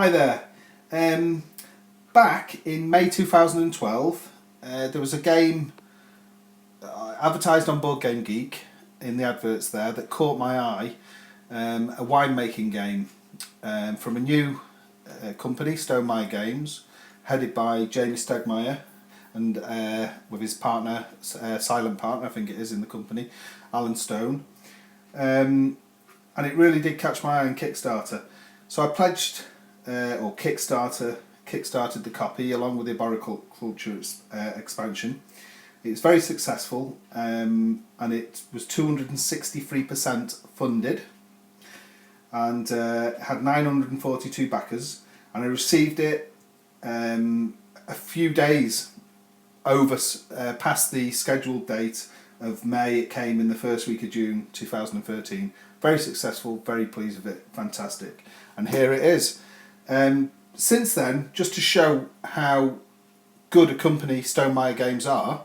Hi there. Back in May 2012, there was a game advertised on Board Game Geek in the adverts there that caught my eye. A winemaking game from a new company, Stonemaier Games, headed by Jamie Stegmaier and with his partner, silent partner I think it is in the company, Alan Stone. And it really did catch my eye on Kickstarter. So I pledged, or kickstarted the copy along with the Viticulture expansion. It's very successful, and it was 263% funded, and had 942 backers, and I received it a few days over past the scheduled date of May. It came in the first week of June 2013. Very successful, very pleased with it, fantastic. And here it is. Since then, just to show how good a company Stonemaier Games are,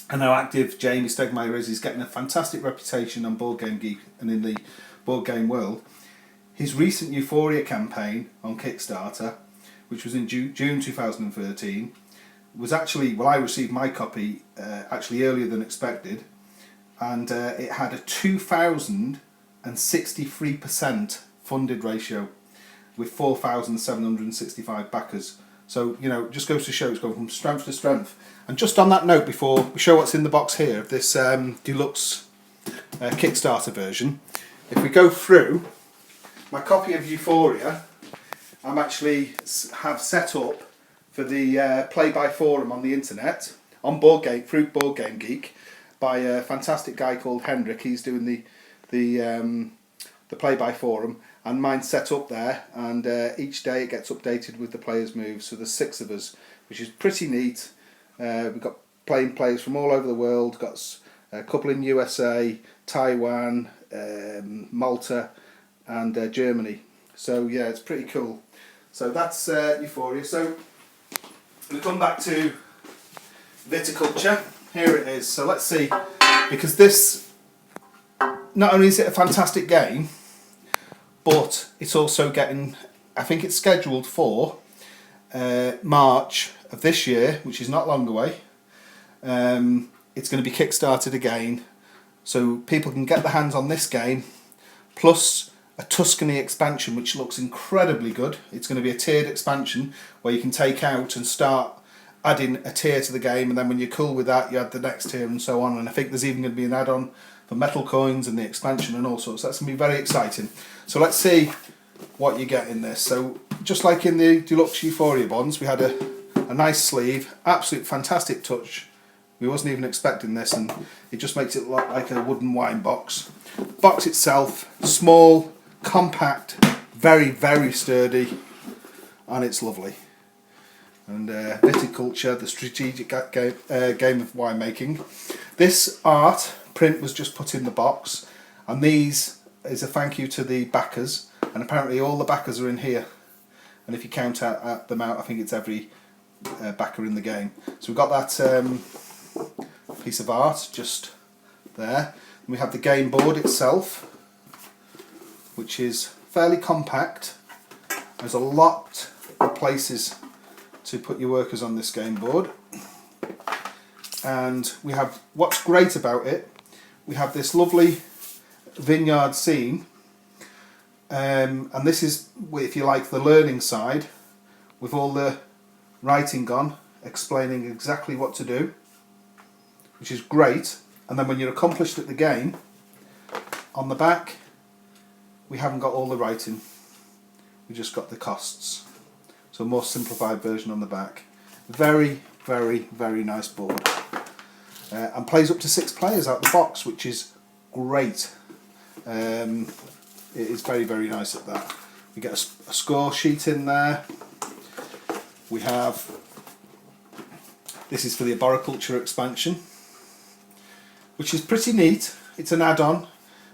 and how active Jamie Stegmaier is, he's getting a fantastic reputation on Board Game Geek and in the board game world. His recent Euphoria campaign on Kickstarter, which was in June 2013, was actually, well, I received my copy actually earlier than expected, and it had a 2,063% funded ratio with 4,765 backers. So, you know, just goes to show it's going from strength to strength. And just on that note, before we show what's in the box here of this deluxe Kickstarter version, if we go through my copy of Euphoria, I'm actually have set up for the play-by forum on the internet on through Board Game Geek by a fantastic guy called Hendrik. He's doing the play-by forum, and mine's set up there, and each day it gets updated with the players' moves. So there's 6 of us, which is pretty neat. We've got players from all over the world. Got a couple in USA, Taiwan, Malta, and Germany. So yeah, it's pretty cool. So that's Euphoria. So we'll come back to Viticulture. Here it is. So let's see, because this, not only is it a fantastic game, but it's also getting, I think it's scheduled for March of this year, which is not long away. It's going to be kickstarted again, so people can get their hands on this game, plus a Tuscany expansion, which looks incredibly good. It's going to be a tiered expansion where you can take out and start adding a tier to the game, and then when you're cool with that, you add the next tier and so on. And I think there's even going to be an add-on for metal coins and the expansion and all sorts. That's going to be very exciting. So let's see what you get in this. So just like in the deluxe Euphoria bonds, we had a nice sleeve, absolute fantastic touch. We wasn't even expecting this, and it just makes it look like a wooden wine box. Box itself, small, compact, very, very sturdy, and it's lovely. And Viticulture, the strategic game of winemaking. This art print was just put in the box, and these is a thank you to the backers, and apparently all the backers are in here, and if you count them out, I think it's every backer in the game. So we've got that piece of art just there, and we have the game board itself, which is fairly compact. There's a lot of places to put your workers on this game board, and we have, what's great about it, we have this lovely vineyard scene, and this is, if you like, the learning side, with all the writing on explaining exactly what to do, which is great. And then when you're accomplished at the game, on the back we haven't got all the writing, we just got the costs. So a more simplified version on the back. Very, very, very nice board. And plays up to 6 players out the box, which is great. It is very, very nice at that. We get a score sheet in there. We have, this is for the Viticulture expansion, which is pretty neat. It's an add-on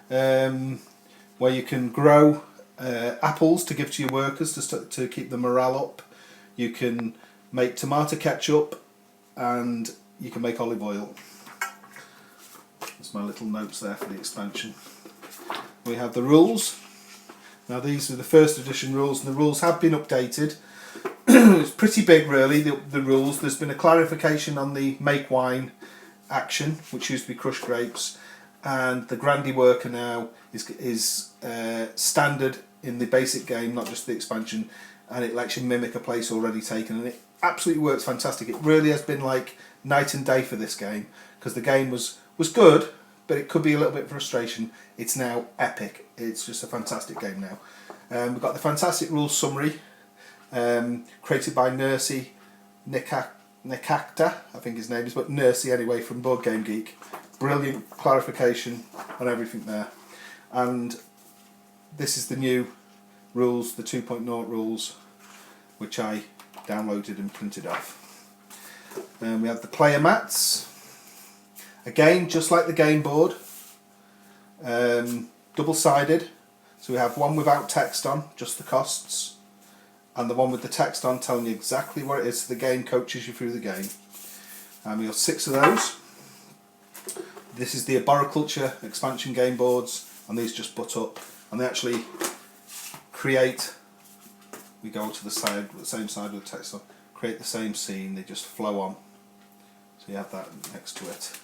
where you can grow apples to give to your workers to keep the morale up. You can make tomato ketchup, and you can make olive oil. That's my little notes there for the expansion. We have the rules, Now these are the first edition rules, and the rules have been updated. It's pretty big really, the rules. There's been a clarification on the make wine action, which used to be crush grapes, and the Grandy worker now is standard in the basic game, not just the expansion, and it lets you mimic a place already taken, and it absolutely works fantastic. It really has been like night and day for this game, because the game was good, but it could be a little bit frustration. It's now epic. It's just a fantastic game now. We've got the fantastic rules summary, created by Nursey Nekakta, I think his name is, but Nursey anyway, from Board Game Geek. Brilliant clarification on everything there. And this is the new rules, the 2.0 rules, which I downloaded and printed off. We have the player mats. Again, just like the game board, double-sided. So we have one without text on, just the costs, and the one with the text on telling you exactly what it is, so the game coaches you through the game. And we have 6 of those. This is the Viticulture expansion game boards, and these just butt up, and they actually create, we go to the side, the same side with the text on, create the same scene, they just flow on. So you have that next to it.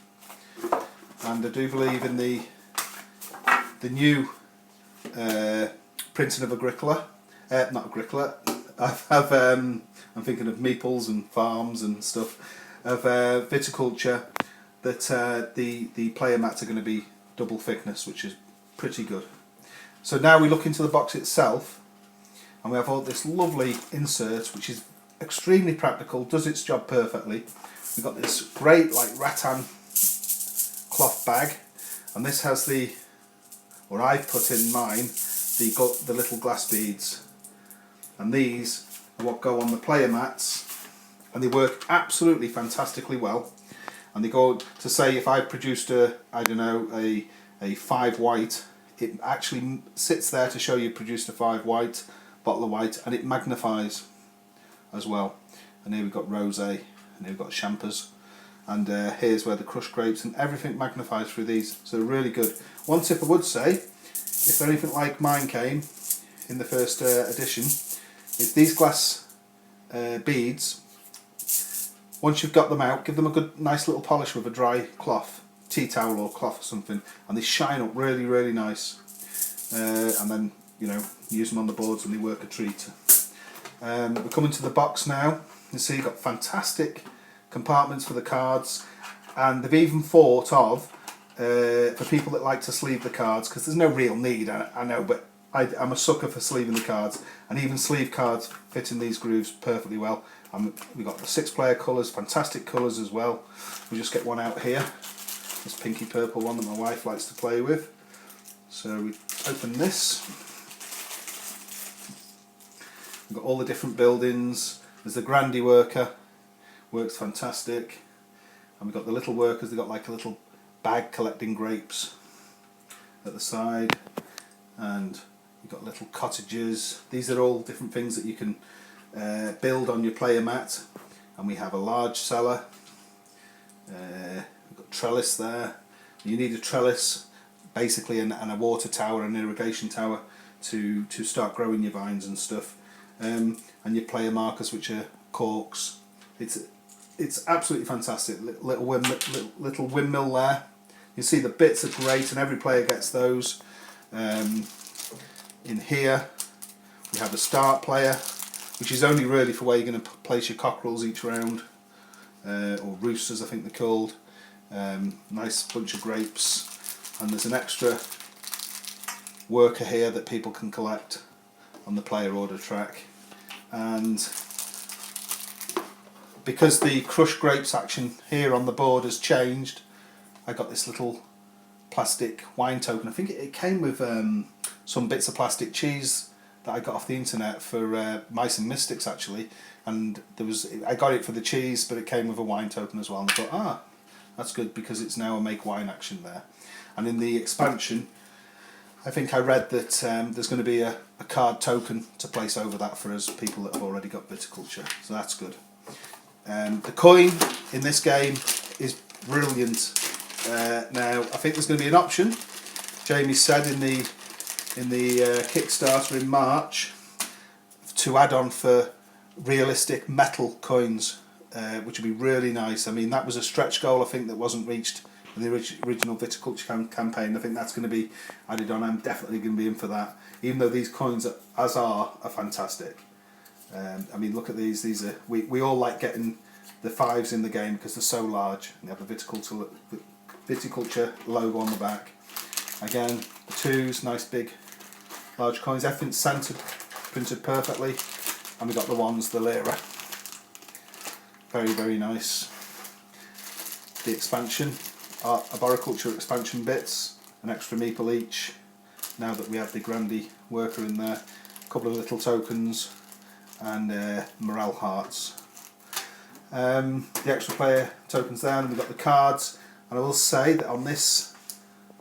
And I do believe in the new printing of Agricola, not Agricola, I'm thinking of meeples and farms and stuff, of Viticulture, that the player mats are going to be double thickness, which is pretty good. So now we look into the box itself, and we have all this lovely insert, which is extremely practical, does its job perfectly. We've got this great like rattan cloth bag, and this has the, or I've put in mine, the little glass beads, and these are what go on the player mats, and they work absolutely fantastically well. And they go to say, if I produced a 5 white, it actually sits there to show you produced a 5 white, bottle of white, and it magnifies as well. And here we've got rosé, and here we've got champers, and here's where the crushed grapes, and everything magnifies through these, so they're really good. One tip I would say, if anything like mine came in the first edition, is these glass beads, once you've got them out, give them a good nice little polish with a dry cloth, tea towel or cloth or something, and they shine up really, really nice. And then, you know, use them on the boards and they work a treat. We're coming to the box now. You see you've got fantastic compartments for the cards, and they've even thought of, for people that like to sleeve the cards, because there's no real need, I know, but I'm a sucker for sleeving the cards, and even sleeve cards fit in these grooves perfectly well. We've got the 6-player colours, fantastic colours as well. We just get one out here, this pinky purple one that my wife likes to play with. So we open this. We've got all the different buildings. There's the Grandy worker, works fantastic. And we've got the little workers, they've got like a little bag collecting grapes at the side. And we've got little cottages. These are all different things that you can build on your player mat. And we have a large cellar. We've got trellis there. You need a trellis basically, and a water tower, an irrigation tower to start growing your vines and stuff. And your player markers, which are corks. It's absolutely fantastic. Little windmill there. You see the bits are great, and every player gets those. In here we have a start player, which is only really for where you're going to place your cockerels each round, or roosters I think they're called. Nice bunch of grapes, and there's an extra worker here that people can collect on the player order track. And because the crushed grapes action here on the board has changed, I got this little plastic wine token. I think it came with some bits of plastic cheese that I got off the internet for Mice and Mystics actually, and I got it for the cheese, but it came with a wine token as well, and I thought, that's good because it's now a make wine action there. And in the expansion, I think I read that there's going to be a card token to place over that for us people that have already got Viticulture, so that's good. The coin in this game is brilliant. Now I think there's going to be an option. Jamie said in the in the Kickstarter in March to add on for realistic metal coins, which would be really nice. I mean, that was a stretch goal I think that wasn't reached in the original Viticulture campaign. I think that's going to be added on. I'm definitely going to be in for that, even though these coins are fantastic. I mean, look at these. These are we all like getting the 5s in the game because they're so large. And they have the Viticulture logo on the back. Again, the 2s, nice big large coins. Everything's centered, printed perfectly. And we got the 1s, the lira. Very, very nice. The expansion, Arboriculture expansion bits, an extra meeple each. Now that we have the Grandi worker in there, a couple of little tokens, and morale hearts. The extra player tokens there, and we've got the cards. And I will say that on this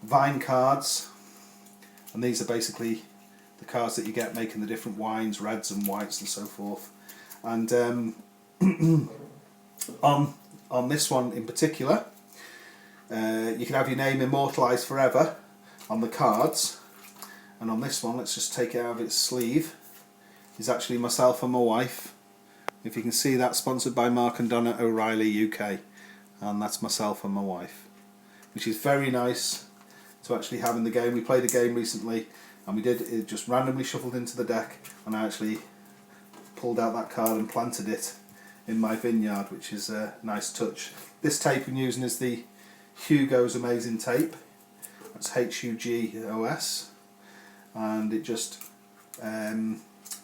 Vine cards, and these are basically the cards that you get making the different wines, reds and whites and so forth. And on this one in particular, you can have your name immortalised forever on the cards. And on this one, let's just take it out of its sleeve, is actually myself and my wife. If you can see that, sponsored by Mark and Donna O'Reilly UK, and that's myself and my wife, which is very nice to actually have in the game. We played a game recently and we did it, just randomly shuffled into the deck, and I actually pulled out that card and planted it in my vineyard, which is a nice touch. This tape I'm using is the Hugo's Amazing Tape. That's HUGOS, and it just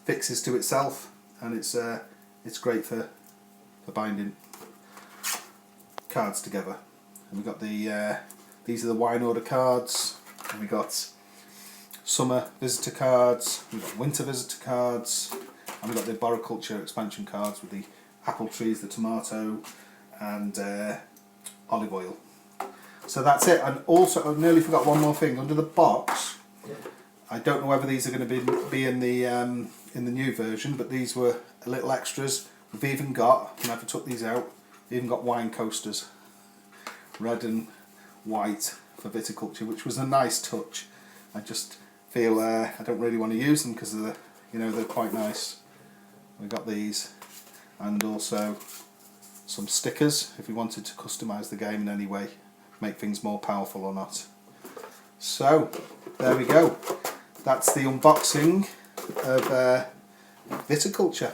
fixes to itself, and it's great for binding cards together. And we've got these are the wine order cards, and we got summer visitor cards, we've got winter visitor cards, and we've got the Arboriculture expansion cards with the apple trees, the tomato, and olive oil. So that's it. And also, I nearly forgot one more thing. Under the box, I don't know whether these are going to be in the new version, but these were little extras. We've even got, I never took these out, we've even got wine coasters, red and white for Viticulture, which was a nice touch. I just feel I don't really want to use them because they're quite nice. We got these, and also some stickers if we wanted to customise the game in any way, make things more powerful or not. So there we go. That's the unboxing of Viticulture.